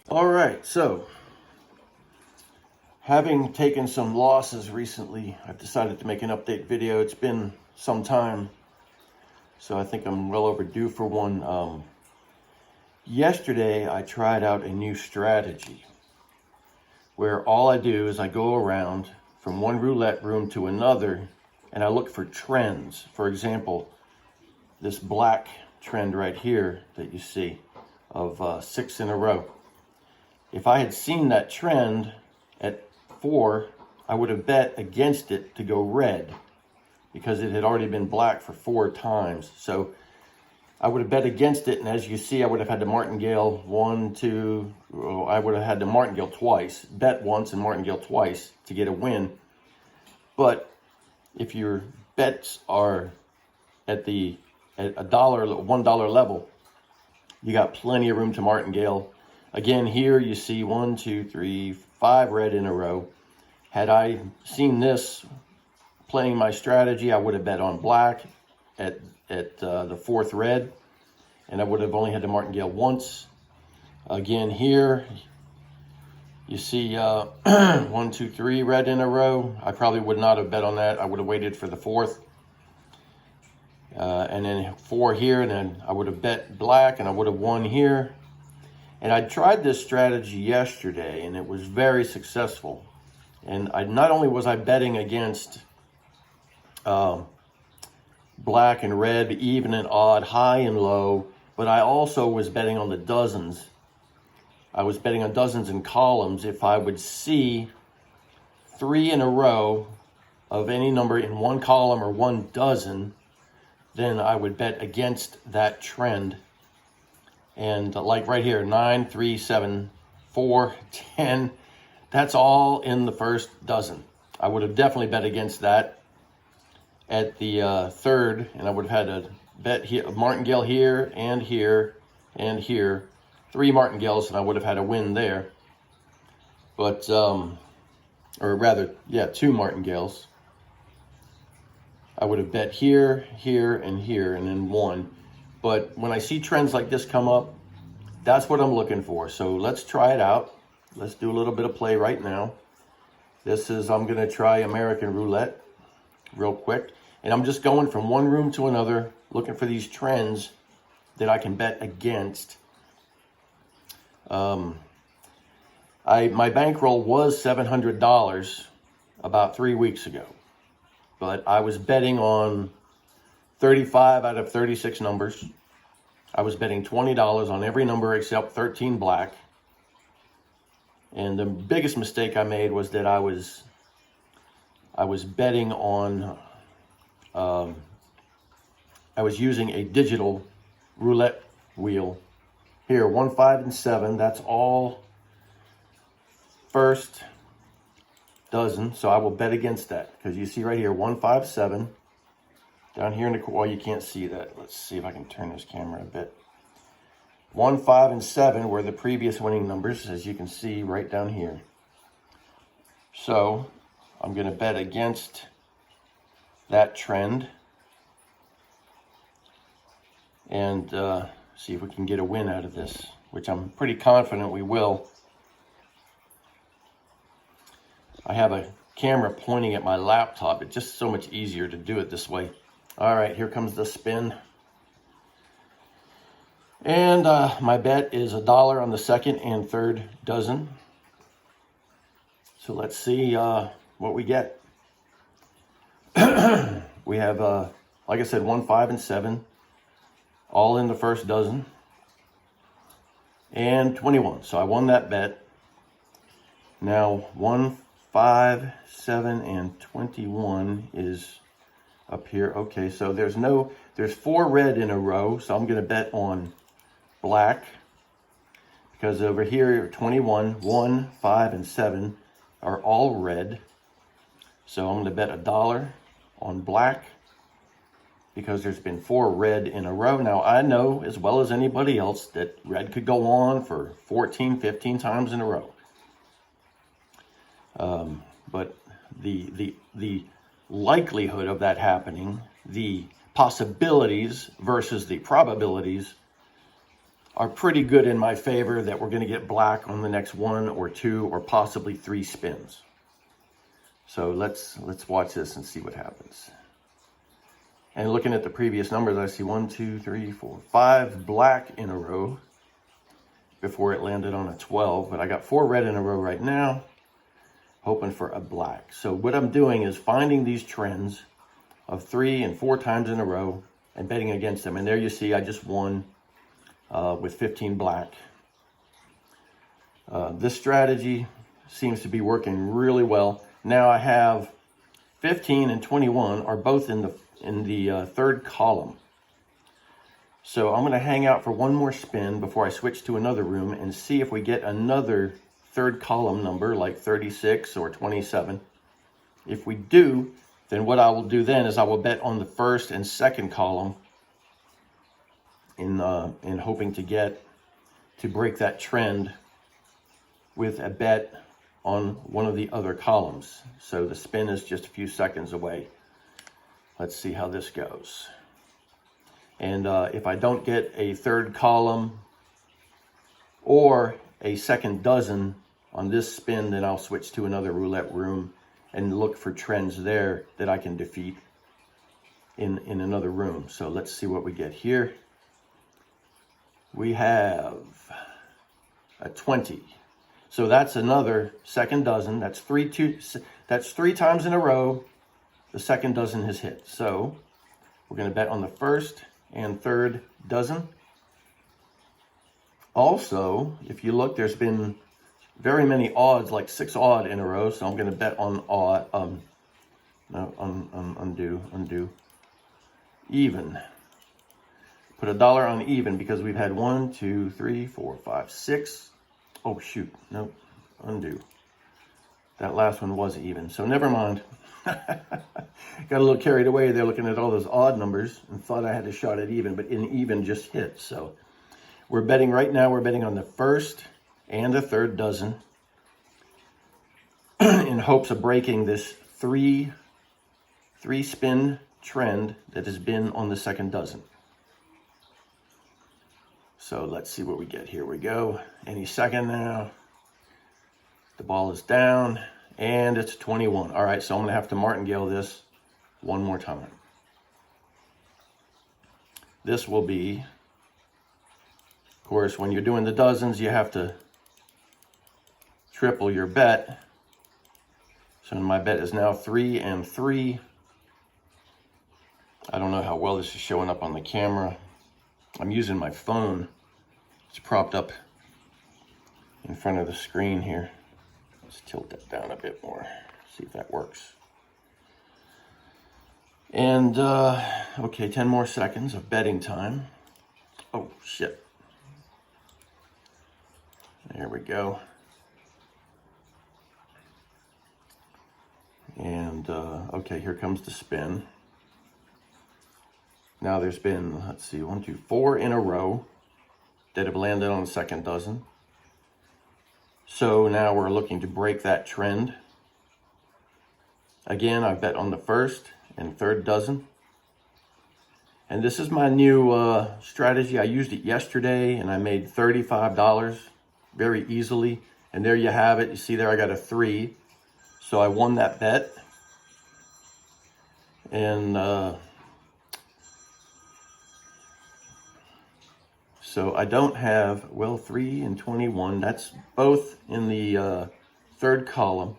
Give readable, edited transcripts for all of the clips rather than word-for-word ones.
All right, so having taken some losses recently, I've decided to make an update video. It's been some time, so I think I'm well overdue for one. Yesterday, I tried out a new strategy where all I do is I go around from one roulette room to another and I look for trends. For example, this black trend right here that you see of 6 in a row. If I had seen that trend at 4, I would have bet against it to go red because it had already been black for 4 times. So I would have bet against it, and as you see, I would have had the martingale I would have had the martingale twice, bet once and martingale twice to get a win. But if your bets are at $1 level, you got plenty of room to martingale. Again, here you see 1, 2, 3, 5 red in a row. Had I seen this playing my strategy, I would have bet on black at the 4th red, and I would have only had the martingale once. Again, here you see 1, 2, 3 red in a row. I probably would not have bet on that. I would have waited for the 4th. And then 4 here, and then I would have bet black, and I would have won here. And I tried this strategy yesterday, and it was very successful. And not only was I betting against black and red, even and odd, high and low, but I also was betting on the dozens. I was betting on dozens and columns. If I would see 3 in a row of any number in one column or one dozen, then I would bet against that trend. And like right here, 9, 3, 7, 4, 10, that's all in the first dozen. I would have definitely bet against that at the 3rd, and I would have had a bet here, a martingale here and here and here, 3 martingales, and I would have had a win there. But, or rather, yeah, 2 martingales. I would have bet here, here, and here, and then won. But when I see trends like this come up, that's what I'm looking for. So let's try it out. Let's do a little bit of play right now. I'm going to try American roulette real quick. And I'm just going from one room to another, looking for these trends that I can bet against. My bankroll was $700 about 3 weeks ago. But I was betting on 35 out of 36 numbers. I was betting $20 on every number except 13 black. And the biggest mistake I made was that I was betting on, I was using a digital roulette wheel. Here, 1, 5, and 7, that's all first dozen, so I will bet against that, because you see right here, 1, 5, 7. Down here in the corner, well, you can't see that. Let's see if I can turn this camera a bit. 1, 5, and 7 were the previous winning numbers, as you can see right down here. So I'm going to bet against that trend and see if we can get a win out of this, which I'm pretty confident we will. I have a camera pointing at my laptop. It's just so much easier to do it this way. All right, here comes the spin. And my bet is $1 on the 2nd and 3rd dozen. So let's see what we get. We have, like I said, 1, 5, and 7, all in the first dozen. And 21, so I won that bet. Now 1, 5, 7, and 21 is up here. Okay, so there's 4 red in a row, so I'm going to bet on black, because over here 21, 1, 5, and 7 are all red. So I'm going to bet $1 on black because there's been 4 red in a row. Now I know as well as anybody else that red could go on for 14, 15 times in a row. But the likelihood of that happening, the possibilities versus the probabilities are pretty good in my favor that we're going to get black on the next 1 or 2 or possibly 3 spins. So let's watch this and see what happens. And looking at the previous numbers, I see 1, 2, 3, 4, 5 black in a row before it landed on a 12. But I got 4 red in a row right now, hoping for a black. So what I'm doing is finding these trends of 3 and 4 times in a row and betting against them. And there you see I just won with 15 black. This strategy seems to be working really well. Now I have 15 and 21 are both in the third column. So I'm going to hang out for one more spin before I switch to another room and see if we get another third column number like 36 or 27. If we do, then what I will do then is I will bet on the first and second column in hoping to break that trend with a bet on one of the other columns. So the spin is just a few seconds away. Let's see how this goes. And if I don't get a third column or a second dozen on this spin, then I'll switch to another roulette room and look for trends there that I can defeat in another room. So let's see what we get here. We have a 20. So that's another second dozen. That's three times in a row the second dozen has hit. So we're going to bet on the first and third dozen. Also, if you look, there's been very many odds, like 6 odd in a row. So I'm going to bet on odd, undo, even. Put $1 on even because we've had 1, 2, 3, 4, 5, 6. Oh, shoot. Nope. Undo. That last one was even. So never mind. Got a little carried away there looking at all those odd numbers and thought I had a shot at even, but an even just hit. So we're betting right now. We're betting on the first and the third dozen in hopes of breaking this three spin trend that has been on the second dozen. So let's see what we get. Here we go. Any second now. The ball is down and it's 21. All right, so I'm going to have to martingale this one more time. This will be, of course, when you're doing the dozens, you have to triple your bet. So my bet is now 3 and 3. I don't know how well this is showing up on the camera. I'm using my phone. It's propped up in front of the screen here. Let's tilt that down a bit more. See if that works. And, okay, 10 more seconds of betting time. Oh, shit. There we go. And, okay, here comes the spin. Now there's been, let's see, 1, 2, 4 in a row that have landed on the second dozen. So now we're looking to break that trend. Again, I bet on the first and third dozen. And this is my new strategy. I used it yesterday and I made $35 very easily. And there you have it. You see there I got a 3. So I won that bet. And so I don't have, well, 3 and 21. That's both in the third column.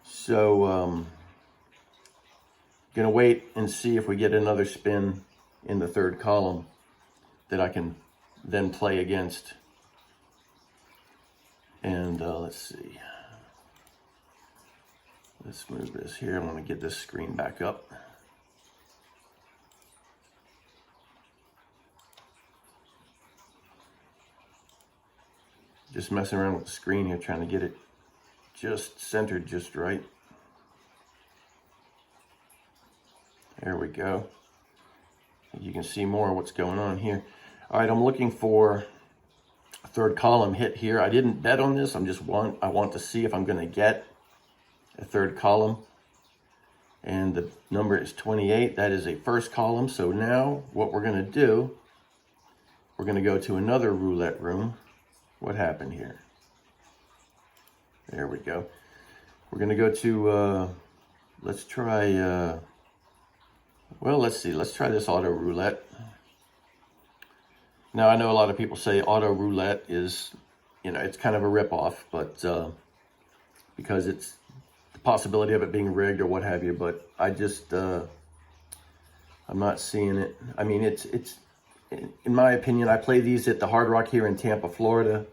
So gonna wait and see if we get another spin in the third column that I can then play against. And let's see. Let's move this here. I want to get this screen back up. Just messing around with the screen here, trying to get it just centered just right. There we go. You can see more of what's going on here. All right, I'm looking for a third column hit here. I didn't bet on this. I want to see if I'm going to get a third column. And the number is 28. That is a first column. So now what we're going to do we're going to go to another roulette room. What happened here? There we go. We're going to go to, let's try, well, let's see. Let's try this auto roulette. Now, I know a lot of people say auto roulette is, you know, it's kind of a ripoff, but because it's the possibility of it being rigged or what have you, but I just, I'm not seeing it. I mean, it's in my opinion, I play these at the Hard Rock here in Tampa, Florida.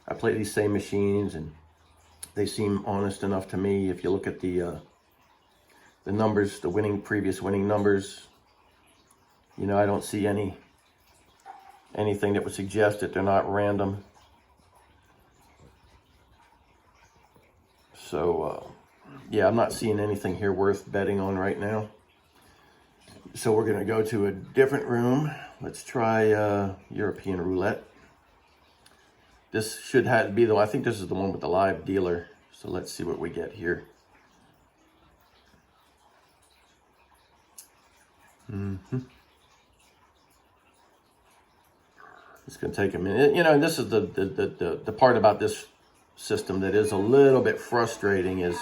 I play these same machines, and they seem honest enough to me. If you look at the numbers, the previous winning numbers, you know, I don't see anything that would suggest that they're not random. So, yeah, I'm not seeing anything here worth betting on right now. So we're going to go to a different room. Let's try European roulette. This should be I think this is the one with the live dealer. So let's see what we get here. It's going to take a minute. You know, this is the part about this system that is a little bit frustrating, is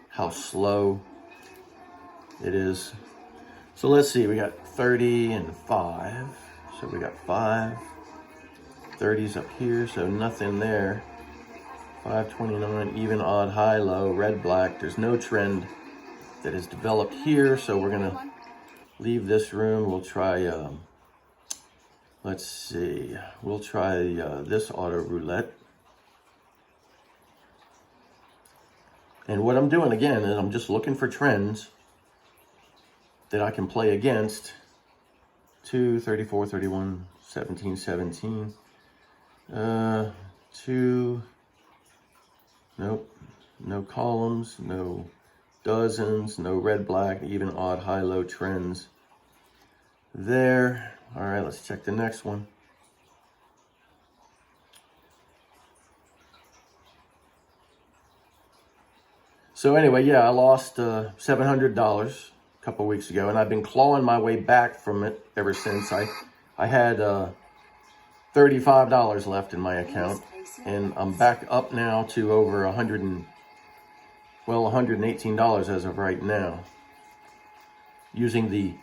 how slow it is. So let's see, we got 30 and 5. So we got 5. 30's up here, so nothing there. 529, even, odd, high, low, red, black. There's no trend that is developed here, so we're going to leave this room. We'll try, let's see, we'll try this auto roulette. And what I'm doing again is I'm just looking for trends that I can play against. 2, 34, 31, 17, 17. 2, nope, no columns, no dozens, no red, black, even, odd, high, low trends there. All right, let's check the next one. So anyway, yeah, I lost $700 a couple weeks ago, and I've been clawing my way back from it ever since. I had $35 left in my account, and I'm back up now to over $118 as of right now, using the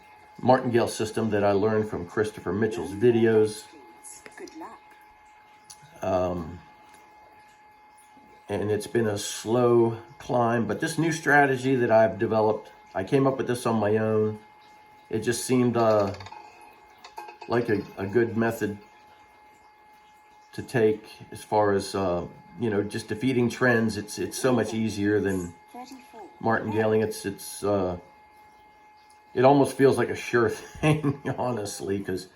martingale system that I learned from Christopher Mitchell's videos. And it's been a slow climb, but this new strategy that I've developed, I came up with this on my own. It just seemed like a good method to take as far as, you know, just defeating trends. It's so much easier than martingaling. It almost feels like a sure thing, honestly, because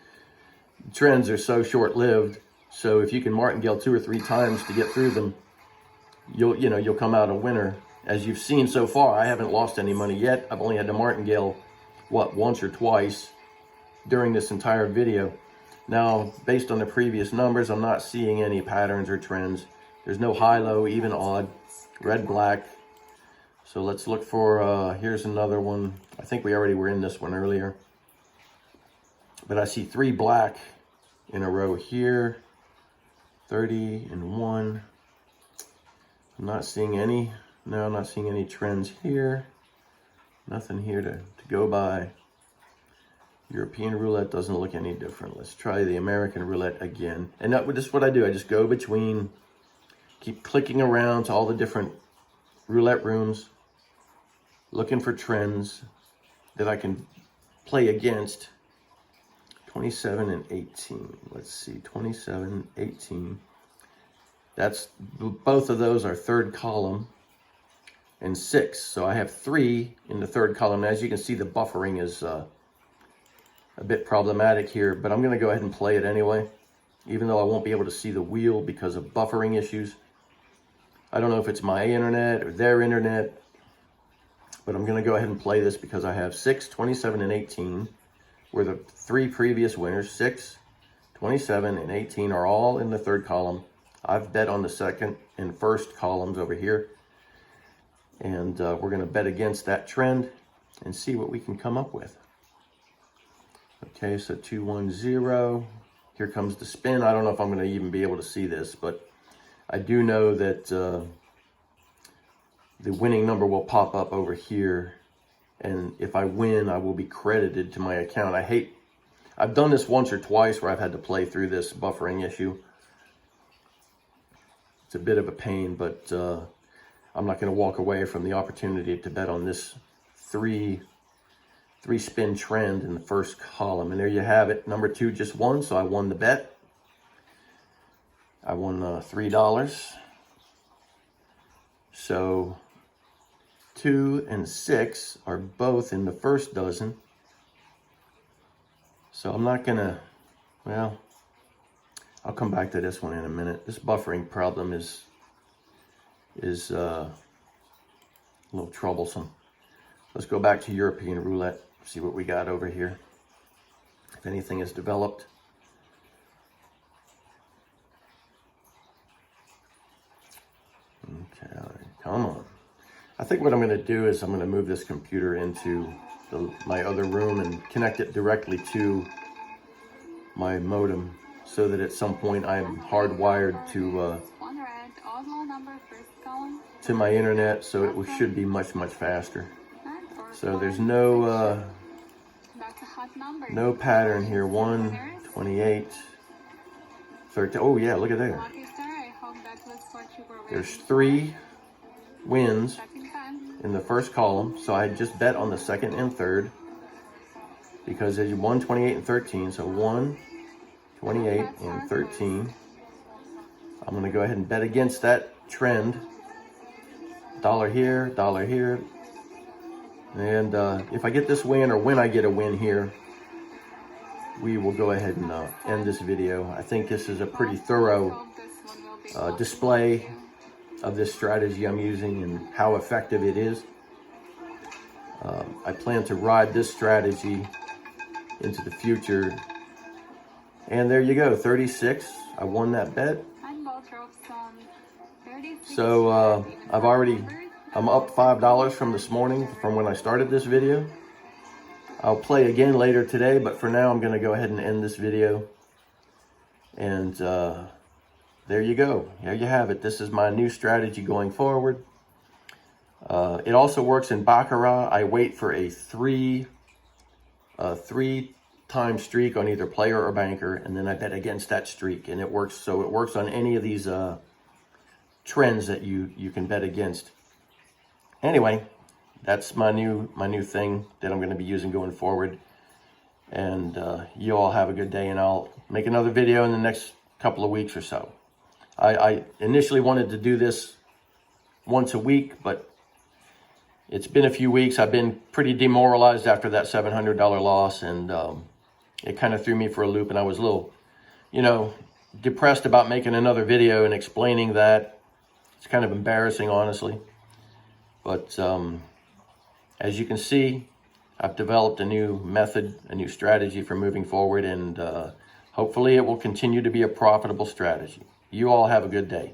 trends are so short-lived. So if you can martingale 2 or 3 times to get through them, you'll come out a winner. As you've seen so far, I haven't lost any money yet. I've only had to martingale, once or twice during this entire video. Now, based on the previous numbers, I'm not seeing any patterns or trends. There's no high, low, even, odd, red, black. So let's look for, here's another one. I think we already were in this one earlier. But I see 3 black in a row here. 30 and 1. I'm not seeing any. No, I'm not seeing any trends here. Nothing here to go by. European roulette doesn't look any different. Let's try the American roulette again. And this is what I do. I just go between, keep clicking around to all the different roulette rooms, looking for trends that I can play against. 27 and 18. Let's see, 27, 18. That's, both of those are third column, and 6. So I have 3 in the third column. As you can see, the buffering is a bit problematic here, but I'm going to go ahead and play it anyway, even though I won't be able to see the wheel because of buffering issues. I don't know if it's my internet or their internet, but I'm going to go ahead and play this because I have 6, 27, and 18 were the 3 previous winners. 6, 27, and 18 are all in the third column. I've bet on the second and first columns over here, and we're going to bet against that trend and see what we can come up with. Okay, so 210 here comes the spin. I don't know if I'm going to even be able to see this, but I do know that the winning number will pop up over here. And if I win, I will be credited to my account. I've done this once or twice where I've had to play through this buffering issue. It's a bit of a pain, but I'm not going to walk away from the opportunity to bet on this three spin trend in the first column. And there you have it. Number 2 just won, so I won the bet. I won $3. So 2 and 6 are both in the first dozen. So I'm not gonna, well, I'll come back to this one in a minute. This buffering problem is a little troublesome. Let's go back to European roulette, see what we got over here. If anything is developed. Okay, come on. I think what I'm going to do is I'm going to move this computer into my other room and connect it directly to my modem so that at some point I'm hardwired to my internet, so it should be much faster. So there's no pattern here. 1, 28, 13. Oh yeah, look at there. There's 3 wins in the first column, so I just bet on the second and third because there's 1, 28, and 13. So 1, 28, and 13. I'm going to go ahead and bet against that trend. Dollar here, and if I get this win, or when I get a win here, we will go ahead and end this video. I think this is a pretty thorough display of this strategy I'm using and how effective it is. I plan to ride this strategy into the future. And there you go, 36. I won that bet. So I'm up $5 from this morning from when I started this video. I'll play again later today, but for now I'm going to go ahead and end this video. And there you go. There you have it. This is my new strategy going forward. It also works in baccarat. I wait for a three-time streak on either player or banker, and then I bet against that streak, and it works. So it works on any of these trends that you can bet against. Anyway, that's my new thing that I'm going to be using going forward. And you all have a good day, and I'll make another video in the next couple of weeks or so. I initially wanted to do this once a week, but it's been a few weeks. I've been pretty demoralized after that $700 loss, and it kind of threw me for a loop, and I was a little, depressed about making another video and explaining that. It's kind of embarrassing, honestly. But as you can see, I've developed a new method, a new strategy for moving forward, and hopefully it will continue to be a profitable strategy. You all have a good day.